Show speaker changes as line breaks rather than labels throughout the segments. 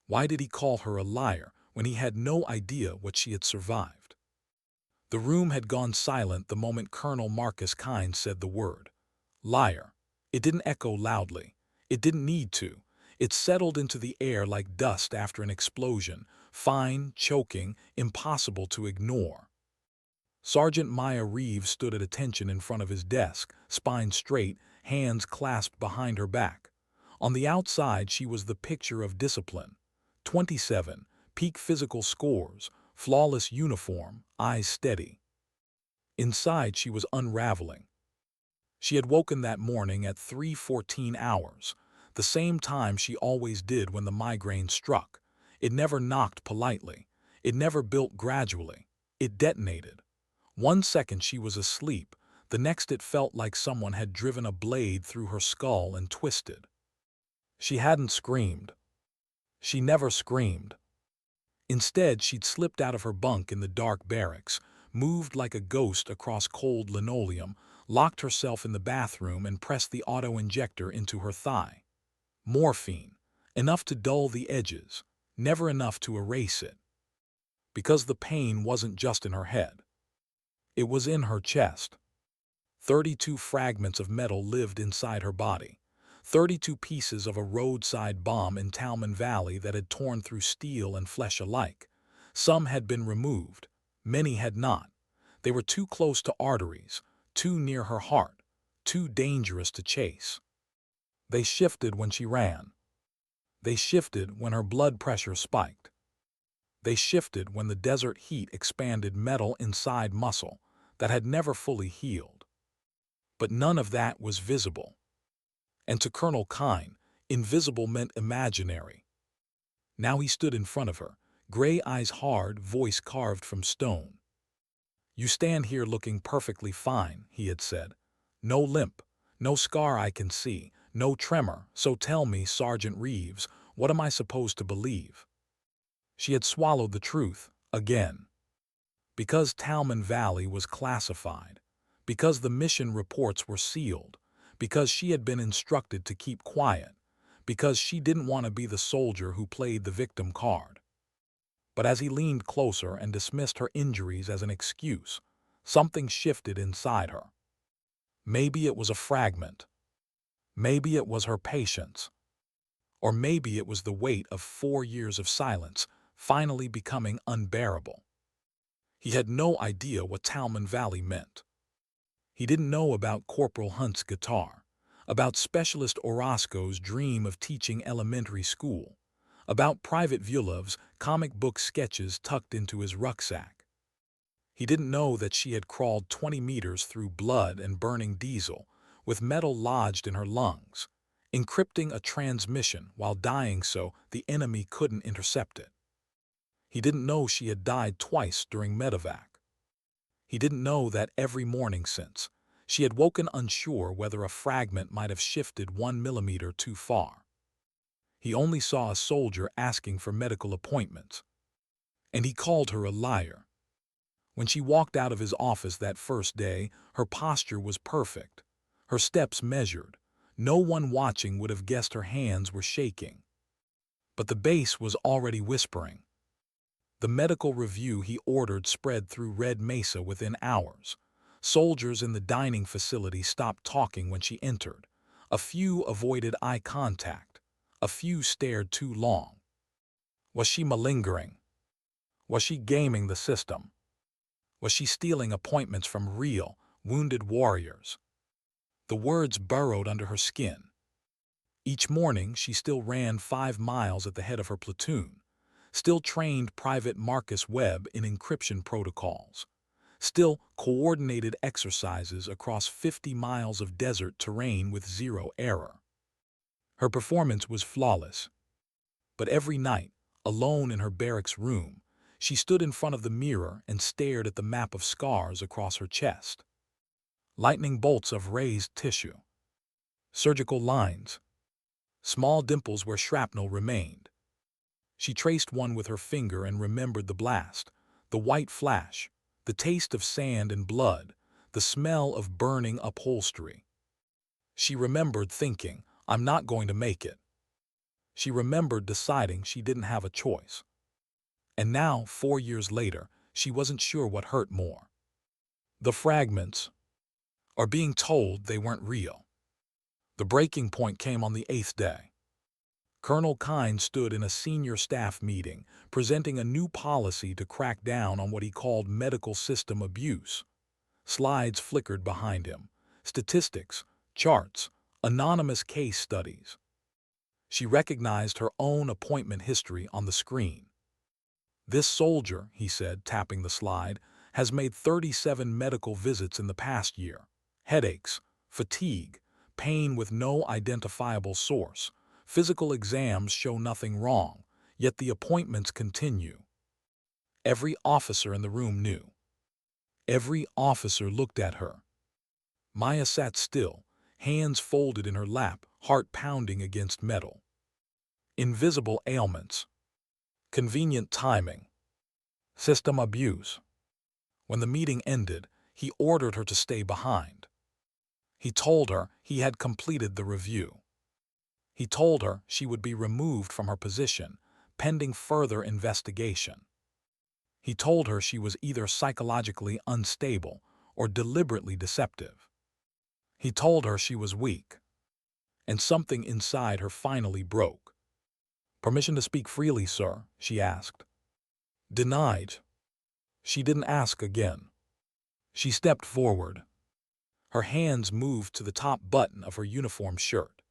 Why did he call her a liar when he had no idea what she had survived? The room had gone silent the moment Colonel Marcus Kynes said the word. Liar. It didn't echo loudly. It didn't need to. It settled into the air like dust after an explosion, fine, choking, impossible to ignore. Sergeant Maya Reeves stood at attention in front of his desk, spine straight, hands clasped behind her back. On the outside, she was the picture of discipline. 27, peak physical scores, flawless uniform, eyes steady. Inside, she was unraveling. She had woken that morning at 3:14 hours, the same time she always did when the migraine struck. It never knocked politely. It never built gradually. It detonated. 1 second she was asleep, the next it felt like someone had driven a blade through her skull and twisted. She hadn't screamed. She never screamed. Instead, she'd slipped out of her bunk in the dark barracks, moved like a ghost across cold linoleum, locked herself in the bathroom and pressed the auto-injector into her thigh. Morphine. Enough to dull the edges, never enough to erase it. Because the pain wasn't just in her head. It was in her chest. 32 fragments of metal lived inside her body. 32 pieces of a roadside bomb in Talman Valley that had torn through steel and flesh alike. Some had been removed. Many had not. They were too close to arteries, too near her heart, too dangerous to chase. They shifted when she ran. They shifted when her blood pressure spiked. They shifted when the desert heat expanded metal inside muscle that had never fully healed. But none of that was visible. And to Colonel Kynes, invisible meant imaginary. Now he stood in front of her, gray eyes hard, voice carved from stone. "You stand here looking perfectly fine," he had said. "No limp, no scar I can see, no tremor, so tell me, Sergeant Reeves, what am I supposed to believe?" She had swallowed the truth, again. Because Talman Valley was classified, because the mission reports were sealed, because she had been instructed to keep quiet, because she didn't want to be the soldier who played the victim card. But as he leaned closer and dismissed her injuries as an excuse, something shifted inside her. Maybe it was a fragment. Maybe it was her patience. Or maybe it was the weight of 4 years of silence finally becoming unbearable. He had no idea what Talman Valley meant. He didn't know about Corporal Hunt's guitar, about Specialist Orozco's dream of teaching elementary school, about Private Vyulov's comic book sketches tucked into his rucksack. He didn't know that she had crawled 20 meters through blood and burning diesel, with metal lodged in her lungs, encrypting a transmission while dying so the enemy couldn't intercept it. He didn't know she had died twice during medevac. He didn't know that every morning since, she had woken unsure whether a fragment might have shifted 1 millimeter too far. He only saw a soldier asking for medical appointments. And he called her a liar. When she walked out of his office that first day, her posture was perfect, her steps measured. No one watching would have guessed her hands were shaking. But the base was already whispering. The medical review he ordered spread through Red Mesa within hours. Soldiers in the dining facility stopped talking when she entered. A few avoided eye contact. A few stared too long. Was she malingering? Was she gaming the system? Was she stealing appointments from real, wounded warriors? The words burrowed under her skin. Each morning, she still ran 5 miles at the head of her platoon, still trained Private Marcus Webb in encryption protocols, still coordinated exercises across 50 miles of desert terrain with 0 error. Her performance was flawless. But every night, alone in her barracks room, she stood in front of the mirror and stared at the map of scars across her chest. Lightning bolts of raised tissue. Surgical lines. Small dimples where shrapnel remained. She traced one with her finger and remembered the blast, the white flash, the taste of sand and blood, the smell of burning upholstery. She remembered thinking, "I'm not going to make it." She remembered deciding she didn't have a choice. And now, 4 years later, she wasn't sure what hurt more. The fragments, or being told they weren't real. The breaking point came on the 8th day. Colonel Kyne stood in a senior staff meeting, presenting a new policy to crack down on what he called medical system abuse. Slides flickered behind him. Statistics, charts, anonymous case studies. She recognized her own appointment history on the screen. "This soldier," he said, tapping the slide, "has made 37 medical visits in the past year. Headaches, fatigue, pain with no identifiable source. Physical exams show nothing wrong, yet the appointments continue." Every officer in the room knew. Every officer looked at her. Maya sat still, hands folded in her lap, heart pounding against metal. Invisible ailments. Convenient timing. System abuse. When the meeting ended, he ordered her to stay behind. He told her he had completed the review. He told her she would be removed from her position, pending further investigation. He told her she was either psychologically unstable or deliberately deceptive. He told her she was weak. And something inside her finally broke. "Permission to speak freely, sir?" she asked. Denied. She didn't ask again. She stepped forward. Her hands moved to the top button of her uniform shirt.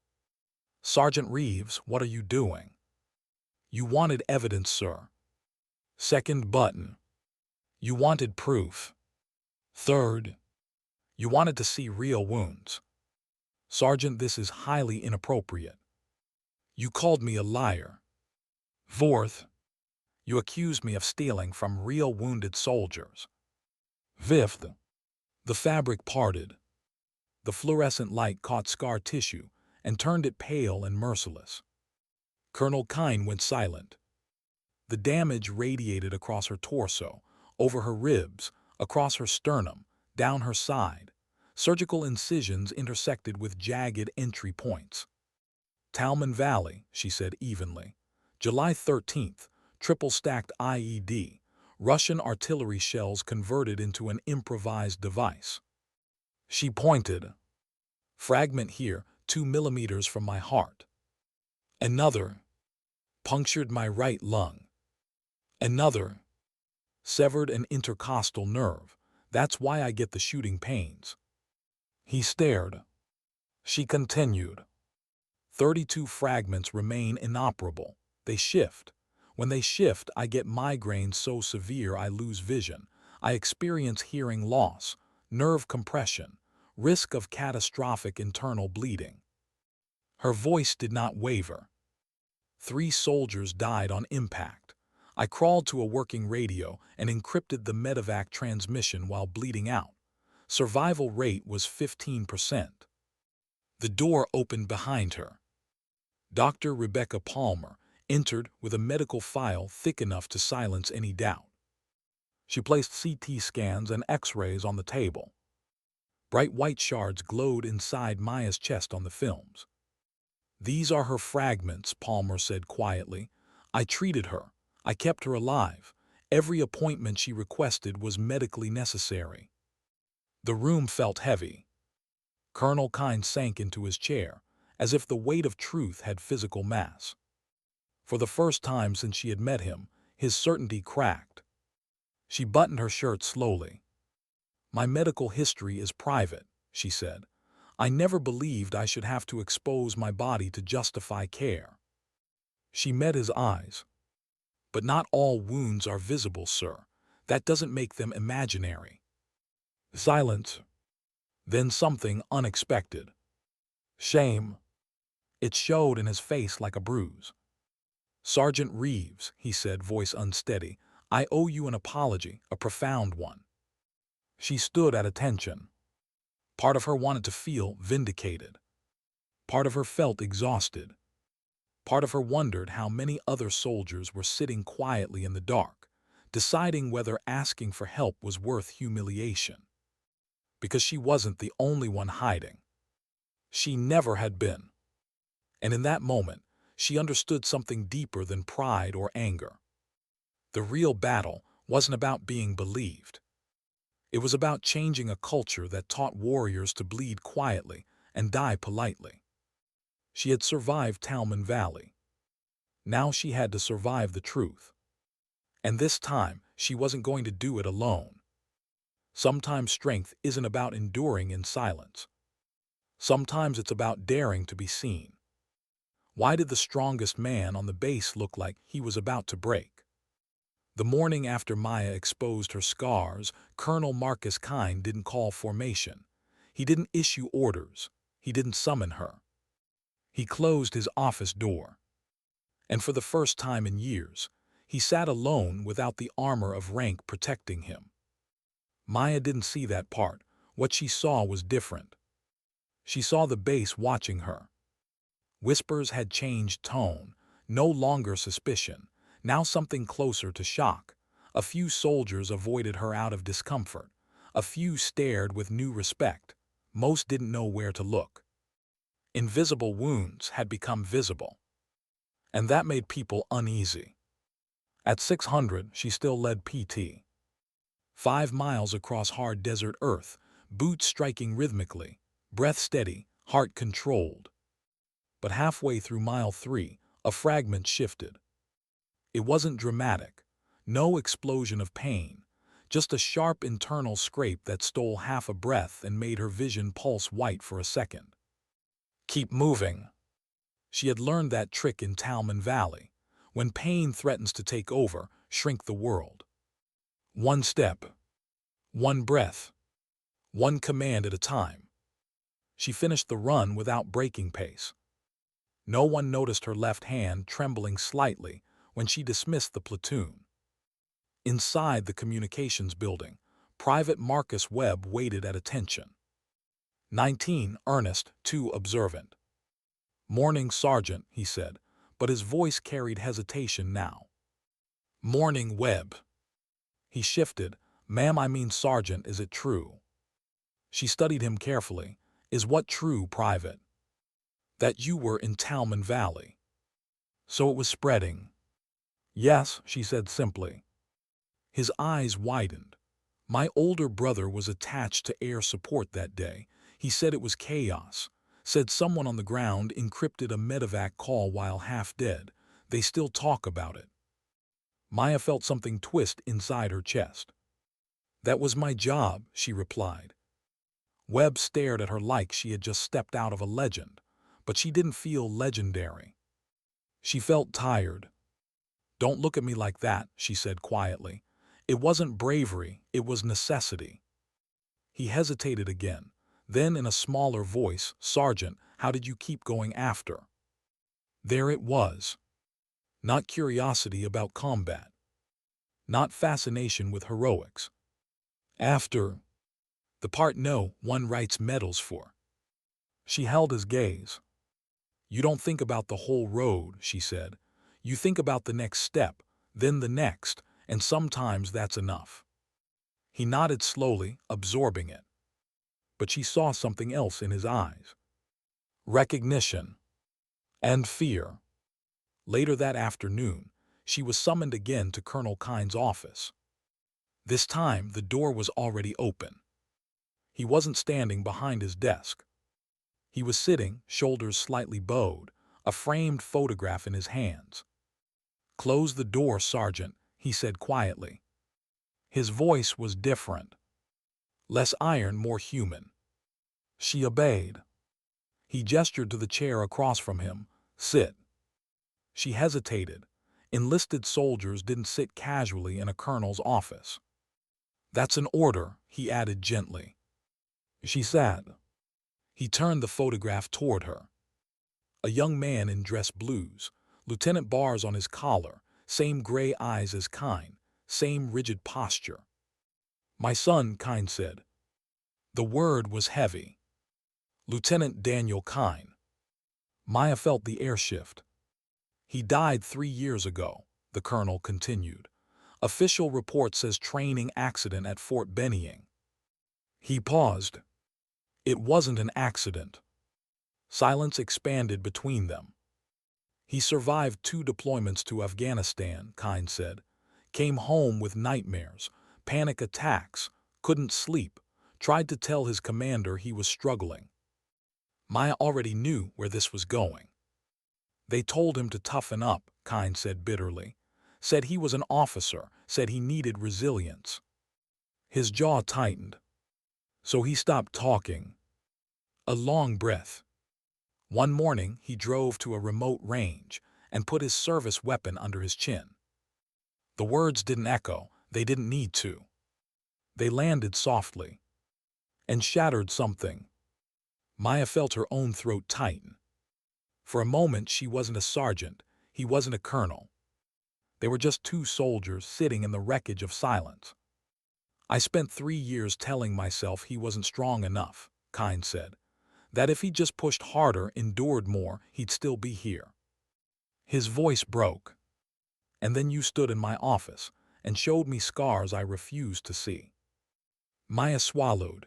"Sergeant Reeves, what are you doing?" "You wanted evidence, sir." Second button. "You wanted proof." Third. "You wanted to see real wounds." "Sergeant, this is highly inappropriate." "You called me a liar." Fourth. "You accused me of stealing from real wounded soldiers." Fifth. The fabric parted. The fluorescent light caught scar tissue and turned it pale and merciless. Colonel Kyne went silent. The damage radiated across her torso, over her ribs, across her sternum, down her side. Surgical incisions intersected with jagged entry points. "Talman Valley," she said evenly. "July 13th, triple-stacked IED. Russian artillery shells converted into an improvised device." She pointed. "Fragment here, 2 millimeters from my heart. Another. Punctured my right lung. Another. Severed an intercostal nerve. That's why I get the shooting pains." He stared. She continued. 32 fragments remain inoperable. They shift. When they shift, I get migraines so severe I lose vision. I experience hearing loss, nerve compression, risk of catastrophic internal bleeding." Her voice did not waver. 3 soldiers died on impact. I crawled to a working radio and encrypted the medevac transmission while bleeding out. Survival rate was 15%. The door opened behind her. Dr. Rebecca Palmer entered with a medical file thick enough to silence any doubt. She placed CT scans and X-rays on the table. Bright white shards glowed inside Maya's chest on the films. "These are her fragments," Palmer said quietly. "I treated her. I kept her alive. Every appointment she requested was medically necessary." The room felt heavy. Colonel Kyne sank into his chair, as if the weight of truth had physical mass. For the first time since she had met him, his certainty cracked. She buttoned her shirt slowly. "My medical history is private," she said. "I never believed I should have to expose my body to justify care." She met his eyes. "But not all wounds are visible, sir. That doesn't make them imaginary." Silence. Then something unexpected. Shame. It showed in his face like a bruise. "Sergeant Reeves," he said, voice unsteady, "I owe you an apology, a profound one." She stood at attention. Part of her wanted to feel vindicated. Part of her felt exhausted. Part of her wondered how many other soldiers were sitting quietly in the dark, deciding whether asking for help was worth humiliation. Because she wasn't the only one hiding. She never had been. And in that moment, she understood something deeper than pride or anger. The real battle wasn't about being believed. It was about changing a culture that taught warriors to bleed quietly and die politely. She had survived Talman Valley. Now she had to survive the truth. And this time, she wasn't going to do it alone. Sometimes strength isn't about enduring in silence. Sometimes it's about daring to be seen. Why did the strongest man on the base look like he was about to break? The morning after Maya exposed her scars, Colonel Marcus Kine didn't call formation. He didn't issue orders. He didn't summon her. He closed his office door. And for the first time in years, he sat alone without the armor of rank protecting him. Maya didn't see that part. What she saw was different. She saw the base watching her. Whispers had changed tone, no longer suspicion, now something closer to shock. A few soldiers avoided her out of discomfort. A few stared with new respect. Most didn't know where to look. Invisible wounds had become visible. And that made people uneasy. At 600, she still led PT. 5 miles across hard desert earth, boots striking rhythmically, breath steady, heart controlled. But halfway through mile 3, a fragment shifted. It wasn't dramatic, no explosion of pain, just a sharp internal scrape that stole half a breath and made her vision pulse white for a second. Keep moving. She had learned that trick in Talman Valley. When pain threatens to take over, shrink the world. One step, one breath, one command at a time. She finished the run without breaking pace. No one noticed her left hand trembling slightly when she dismissed the platoon. Inside the communications building, Private Marcus Webb waited at attention. 19, earnest, too observant. "Morning, Sergeant," he said, but his voice carried hesitation now. "Morning, Webb." He shifted. "Ma'am, I mean Sergeant, is it true?" She studied him carefully. "Is what true, Private?" "That you were in Talman Valley." So it was spreading. "Yes," she said simply. His eyes widened. "My older brother was attached to air support that day. He said it was chaos. Said someone on the ground encrypted a medevac call while half dead. They still talk about it." Maya felt something twist inside her chest. "That was my job," she replied. Webb stared at her like she had just stepped out of a legend, but she didn't feel legendary. She felt tired. "Don't look at me like that," she said quietly. "It wasn't bravery, it was necessity." He hesitated again. Then in a smaller voice, "Sergeant, how did you keep going after?" There it was. Not curiosity about combat. Not fascination with heroics. After. The part no one writes medals for. She held his gaze. "You don't think about the whole road," she said. "You think about the next step, then the next, and sometimes that's enough." He nodded slowly, absorbing it. But she saw something else in his eyes. Recognition. And fear. Later that afternoon, she was summoned again to Colonel Kine's office. This time, the door was already open. He wasn't standing behind his desk. He was sitting, shoulders slightly bowed, a framed photograph in his hands. "Close the door, Sergeant," he said quietly. His voice was different. Less iron, more human. She obeyed. He gestured to the chair across from him. "Sit." She hesitated. Enlisted soldiers didn't sit casually in a colonel's office. "That's an order," he added gently. She sat. He turned the photograph toward her. A young man in dress blues, lieutenant bars on his collar, same gray eyes as Kine, same rigid posture. "My son," Kine said. The word was heavy. "Lieutenant Daniel Kine." Maya felt the air shift. "He died 3 years ago," the colonel continued. "Official report says training accident at Fort Benning." He paused. "It wasn't an accident." Silence expanded between them. He survived 2 deployments to Afghanistan, Kine said. Came home with nightmares, panic attacks, couldn't sleep, tried to tell his commander he was struggling. Maya already knew where this was going. They told him to toughen up, Kine said bitterly. Said he was an officer, said he needed resilience. His jaw tightened. So he stopped talking. A long breath. One morning, he drove to a remote range and put his service weapon under his chin. The words didn't echo, they didn't need to. They landed softly and shattered something. Maya felt her own throat tighten. For a moment, she wasn't a sergeant, he wasn't a colonel. They were just 2 soldiers sitting in the wreckage of silence. I spent 3 years telling myself he wasn't strong enough, Kine said. That if he just pushed harder, endured more, he'd still be here. His voice broke. And then you stood in my office and showed me scars I refused to see. Maya swallowed.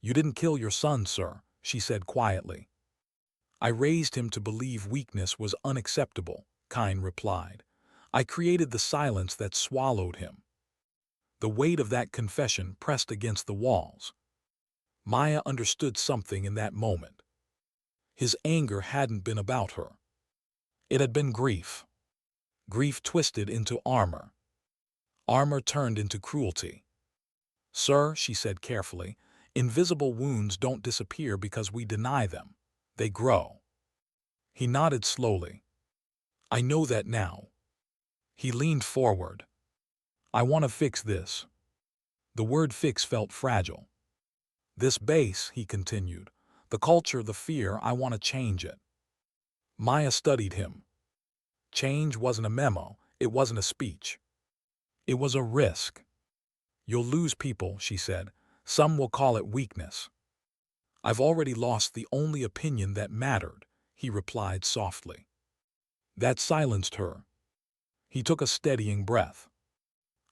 You didn't kill your son, sir, she said quietly. I raised him to believe weakness was unacceptable, Kine replied. I created the silence that swallowed him. The weight of that confession pressed against the walls. Maya understood something in that moment. His anger hadn't been about her. It had been grief. Grief twisted into armor. Armor turned into cruelty. Sir, she said carefully, invisible wounds don't disappear because we deny them. They grow. He nodded slowly. I know that now. He leaned forward. I want to fix this. The word fix felt fragile. This base, he continued, the culture, the fear, I want to change it. Maya studied him. Change wasn't a memo, it wasn't a speech. It was a risk. You'll lose people, she said. Some will call it weakness. I've already lost the only opinion that mattered, he replied softly. That silenced her. He took a steadying breath.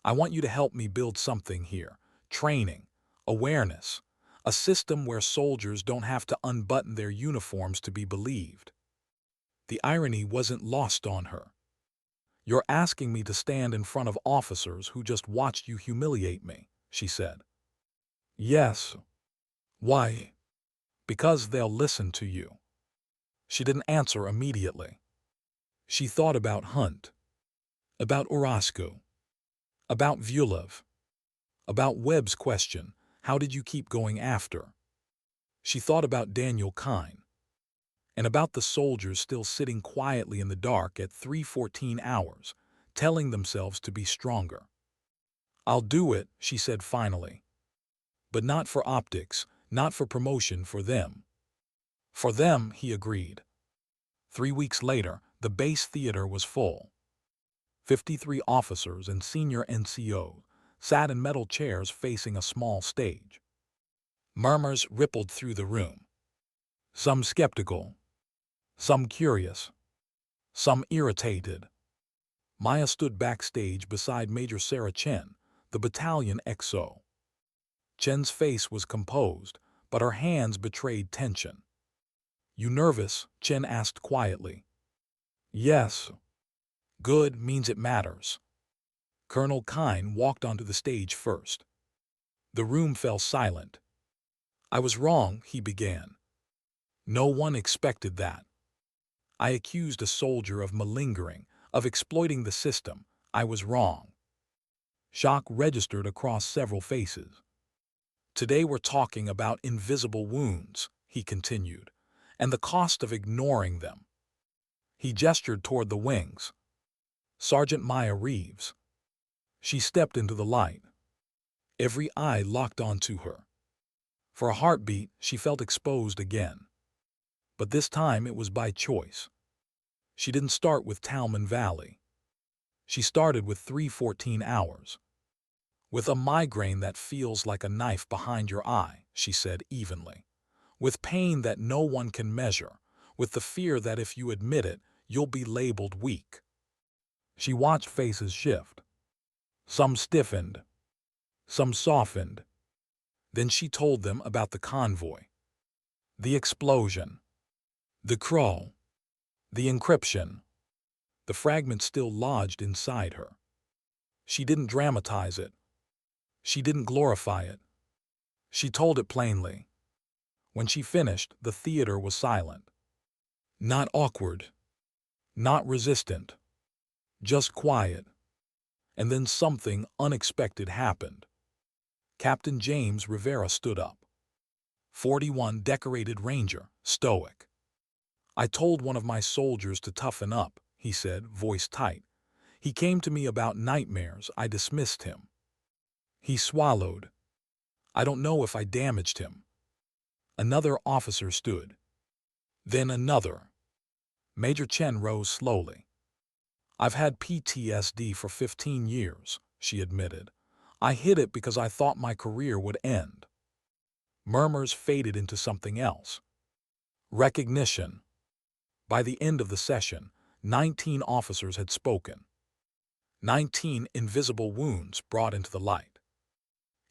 I want you to help me build something here. Training, awareness, a system where soldiers don't have to unbutton their uniforms to be believed. The irony wasn't lost on her. You're asking me to stand in front of officers who just watched you humiliate me, she said. Yes. Why? Because they'll listen to you. She didn't answer immediately. She thought about Hunt, about Orozco, about Vulov, about Webb's question, how did you keep going after? She thought about Daniel Kine, and about the soldiers still sitting quietly in the dark at 3:14 hours, telling themselves to be stronger. I'll do it, she said finally. But not for optics, not for promotion, for them. For them, he agreed. 3 weeks later, the base theater was full. 53 officers and senior NCOs sat in metal chairs facing a small stage. Murmurs rippled through the room. Some skeptical, some curious, some irritated. Maya stood backstage beside Major Sarah Chen, the battalion XO. Chen's face was composed, but her hands betrayed tension. You nervous? Chen asked quietly. Yes. Good means it matters. Colonel Kine walked onto the stage first. The room fell silent. I was wrong, he began. No one expected that. I accused a soldier of malingering, of exploiting the system. I was wrong. Shock registered across several faces. Today we're talking about invisible wounds, he continued, and the cost of ignoring them. He gestured toward the wings. Sergeant Maya Reeves. She stepped into the light. Every eye locked onto her. For a heartbeat, she felt exposed again. But this time it was by choice. She didn't start with Talman Valley. She started with 3:14 hours. With a migraine that feels like a knife behind your eye, she said evenly. With pain that no one can measure. With the fear that if you admit it, you'll be labeled weak. She watched faces shift. Some stiffened. Some softened. Then she told them about the convoy. The explosion. The crawl. The encryption. The fragment still lodged inside her. She didn't dramatize it. She didn't glorify it. She told it plainly. When she finished, the theater was silent. Not awkward. Not resistant. Just quiet. And then something unexpected happened. Captain James Rivera stood up. 41 decorated ranger, stoic. "I told one of my soldiers to toughen up," he said, voice tight. "He came to me about nightmares. I dismissed him." He swallowed. "I don't know if I damaged him." Another officer stood. Then another. Major Chen rose slowly. "I've had PTSD for 15 years, she admitted. "I hid it because I thought my career would end." Murmurs faded into something else. Recognition. By the end of the session, 19 officers had spoken. 19 invisible wounds brought into the light.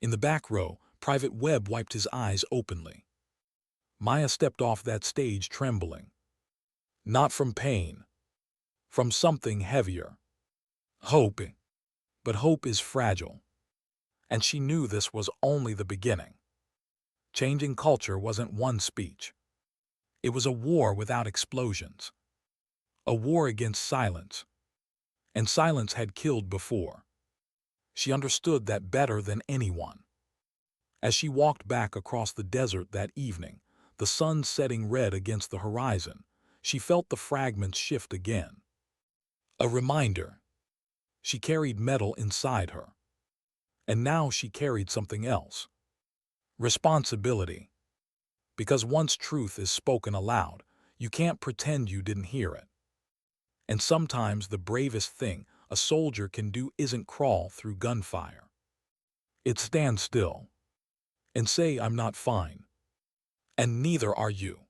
In the back row, Private Webb wiped his eyes openly. Maya stepped off that stage trembling. Not from pain. From something heavier. Hope. But hope is fragile. And she knew this was only the beginning. Changing culture wasn't one speech. It was a war without explosions. A war against silence. And silence had killed before. She understood that better than anyone. As she walked back across the desert that evening, the sun setting red against the horizon, she felt the fragments shift again. A reminder. She carried metal inside her. And now she carried something else. Responsibility. Because once truth is spoken aloud, you can't pretend you didn't hear it. And sometimes the bravest thing a soldier can do isn't crawl through gunfire. It's stand still and say, "I'm not fine." And neither are you.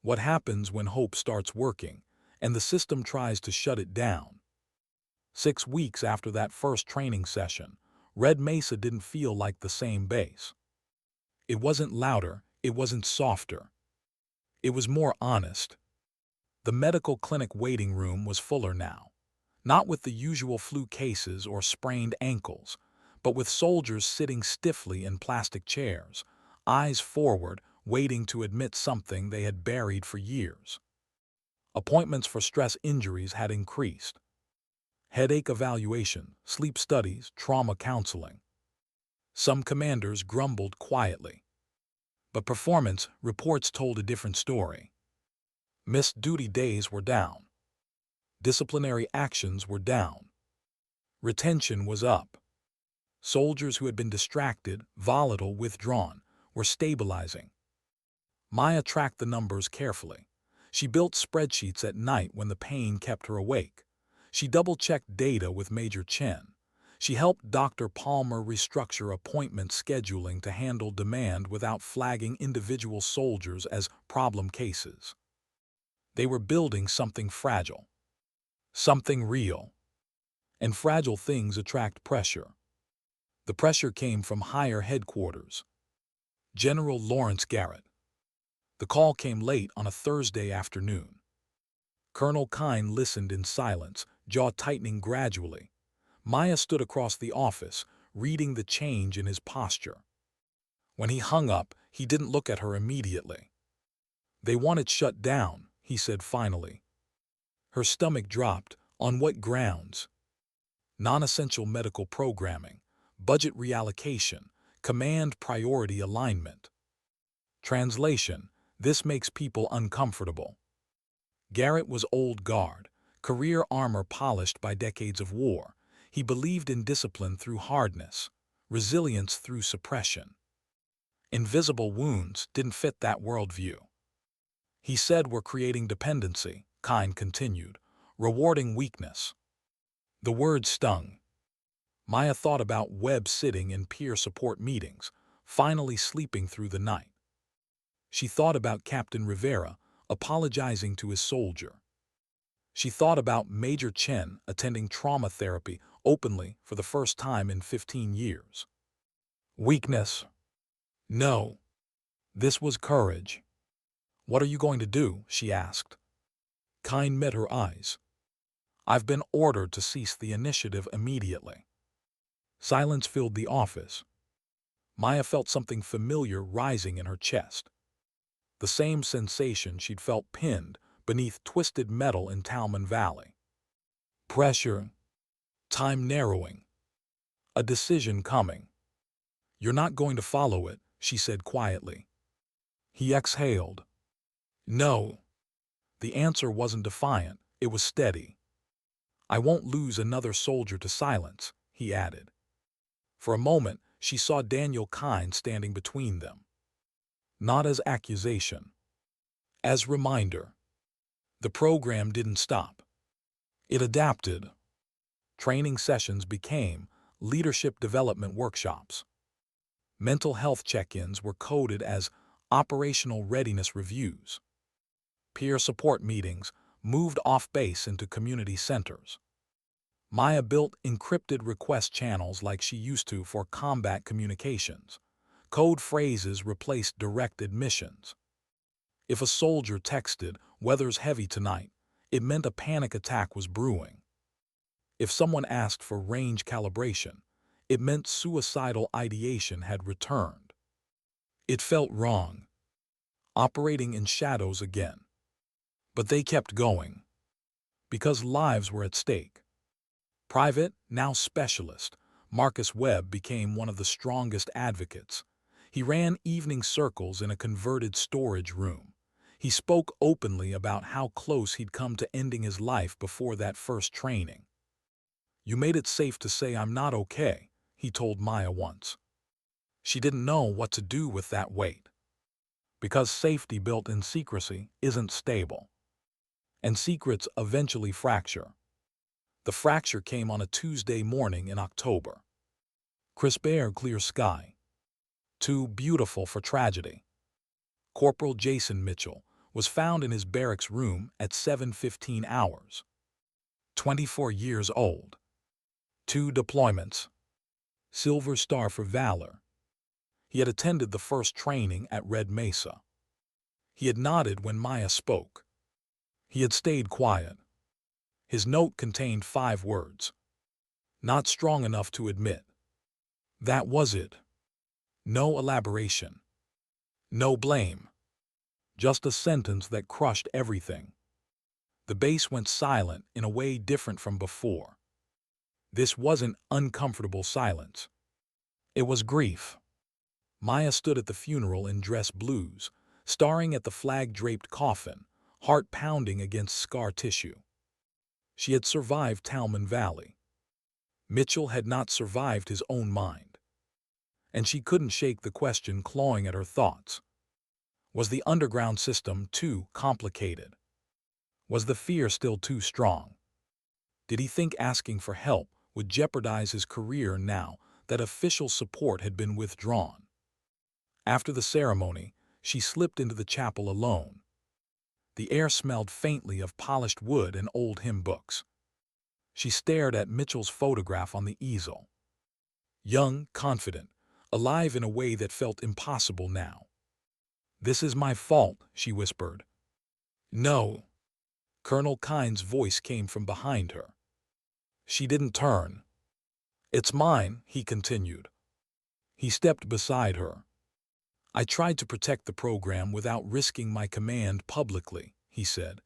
What happens when hope starts working and the system tries to shut it down? 6 weeks after that first training session, Red Mesa didn't feel like the same base. It wasn't louder, it wasn't softer. It was more honest. The medical clinic waiting room was fuller now, not with the usual flu cases or sprained ankles, but with soldiers sitting stiffly in plastic chairs, eyes forward, waiting to admit something they had buried for years. Appointments for stress injuries had increased. Headache evaluation, sleep studies, trauma counseling. Some commanders grumbled quietly. But performance reports told a different story. Missed duty days were down. Disciplinary actions were down. Retention was up. Soldiers who had been distracted, volatile, withdrawn, were stabilizing. Maya tracked the numbers carefully. She built spreadsheets at night when the pain kept her awake. She double-checked data with Major Chen. She helped Dr. Palmer restructure appointment scheduling to handle demand without flagging individual soldiers as problem cases. They were building something fragile. Something real. And fragile things attract pressure. The pressure came from higher headquarters. General Lawrence Garrett. The call came late on a Thursday afternoon. Colonel Kine listened in silence, jaw tightening gradually. Maya stood across the office, reading the change in his posture. When he hung up, he didn't look at her immediately. "They want it shut down," he said finally. Her stomach dropped. On what grounds? Non-essential medical programming, budget reallocation, command priority alignment. Translation: this makes people uncomfortable. Garrett was old guard, career armor polished by decades of war. He believed in discipline through hardness, resilience through suppression. Invisible wounds didn't fit that worldview. "He said we're creating dependency," Kine continued, "rewarding weakness." The word stung. Maya thought about Webb sitting in peer support meetings, finally sleeping through the night. She thought about Captain Rivera apologizing to his soldier. She thought about Major Chen attending trauma therapy openly for the first time in 15 years. Weakness? No. This was courage. "What are you going to do?" she asked. Kind met her eyes. I've been ordered to cease the initiative immediately. Silence filled the office. Maya felt something familiar rising in her chest. The same sensation she'd felt pinned beneath twisted metal in Talman Valley. Pressure. Time narrowing. A decision coming. You're not going to follow it, she said quietly. He exhaled. No. The answer wasn't defiant, it was steady. I won't lose another soldier to silence, he added. For a moment, she saw Daniel Kine standing between them. Not as accusation. As reminder. The program didn't stop. It adapted. Training sessions became leadership development workshops. Mental health check-ins were coded as operational readiness reviews. Peer support meetings moved off base into community centers. Maya built encrypted request channels like she used to for combat communications. Code phrases replaced direct admissions. If a soldier texted, "Weather's heavy tonight," it meant a panic attack was brewing. If someone asked for range calibration, it meant suicidal ideation had returned. It felt wrong. Operating in shadows again. But they kept going. Because lives were at stake. Private, now specialist, Marcus Webb became one of the strongest advocates. He ran evening circles in a converted storage room. He spoke openly about how close he'd come to ending his life before that first training. "You made it safe to say I'm not okay," he told Maya once. She didn't know what to do with that weight. Because safety built in secrecy isn't stable. And secrets eventually fracture. The fracture came on a Tuesday morning in October. Crisp air, clear sky. Too beautiful for tragedy. Corporal Jason Mitchell was found in his barracks room at 7:15 hours. 24 years old. 2 deployments. Silver Star for Valor. He had attended the first training at Red Mesa. He had nodded when Maya spoke. He had stayed quiet. His note contained 5 words. Not strong enough to admit. That was it. No elaboration. No blame. Just a sentence that crushed everything. The base went silent in a way different from before. This wasn't uncomfortable silence. It was grief. Maya stood at the funeral in dress blues, staring at the flag-draped coffin, heart pounding against scar tissue. She had survived Talman Valley. Mitchell had not survived his own mind. And she couldn't shake the question clawing at her thoughts. Was the underground system too complicated? Was the fear still too strong? Did he think asking for help would jeopardize his career now that official support had been withdrawn? After the ceremony, she slipped into the chapel alone. The air smelled faintly of polished wood and old hymn books. She stared at Mitchell's photograph on the easel. Young, confident, alive in a way that felt impossible now. "This is my fault," she whispered. "No." Colonel Kine's voice came from behind her. She didn't turn. "It's mine," he continued. He stepped beside her. "I tried to protect the program without risking my command publicly," he said.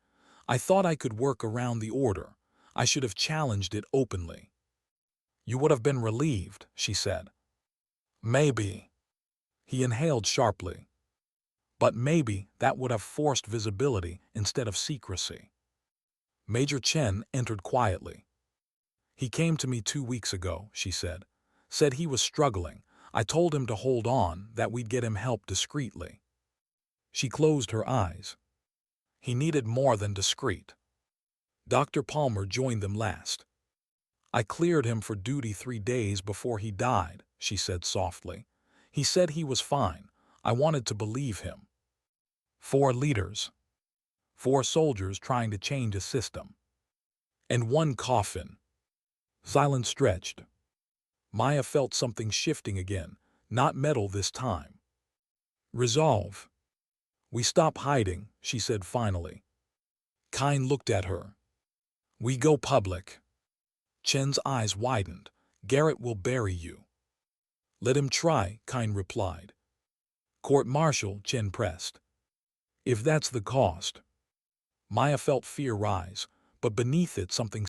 "I thought I could work around the order. I should have challenged it openly." "You would have been relieved," she said. "Maybe." He inhaled sharply. "But maybe that would have forced visibility instead of secrecy." Major Chen entered quietly. "He came to me 2 weeks ago," she said. "Said he was struggling. I told him to hold on, that we'd get him help discreetly." She closed her eyes. He needed more than discreet. Dr. Palmer joined them last. "I cleared him for duty 3 days before he died," she said softly. "He said he was fine. I wanted to believe him." 4 leaders. 4 soldiers trying to change a system. And 1 coffin. Silence stretched. Maya felt something shifting again, not metal this time. Resolve. "We stop hiding," she said finally. Kine looked at her. We go public. Chen's eyes widened. Garrett will bury you. Let him try, Kine replied. Court-martial, Chen pressed. If that's the cost. Maya felt fear rise, but beneath it something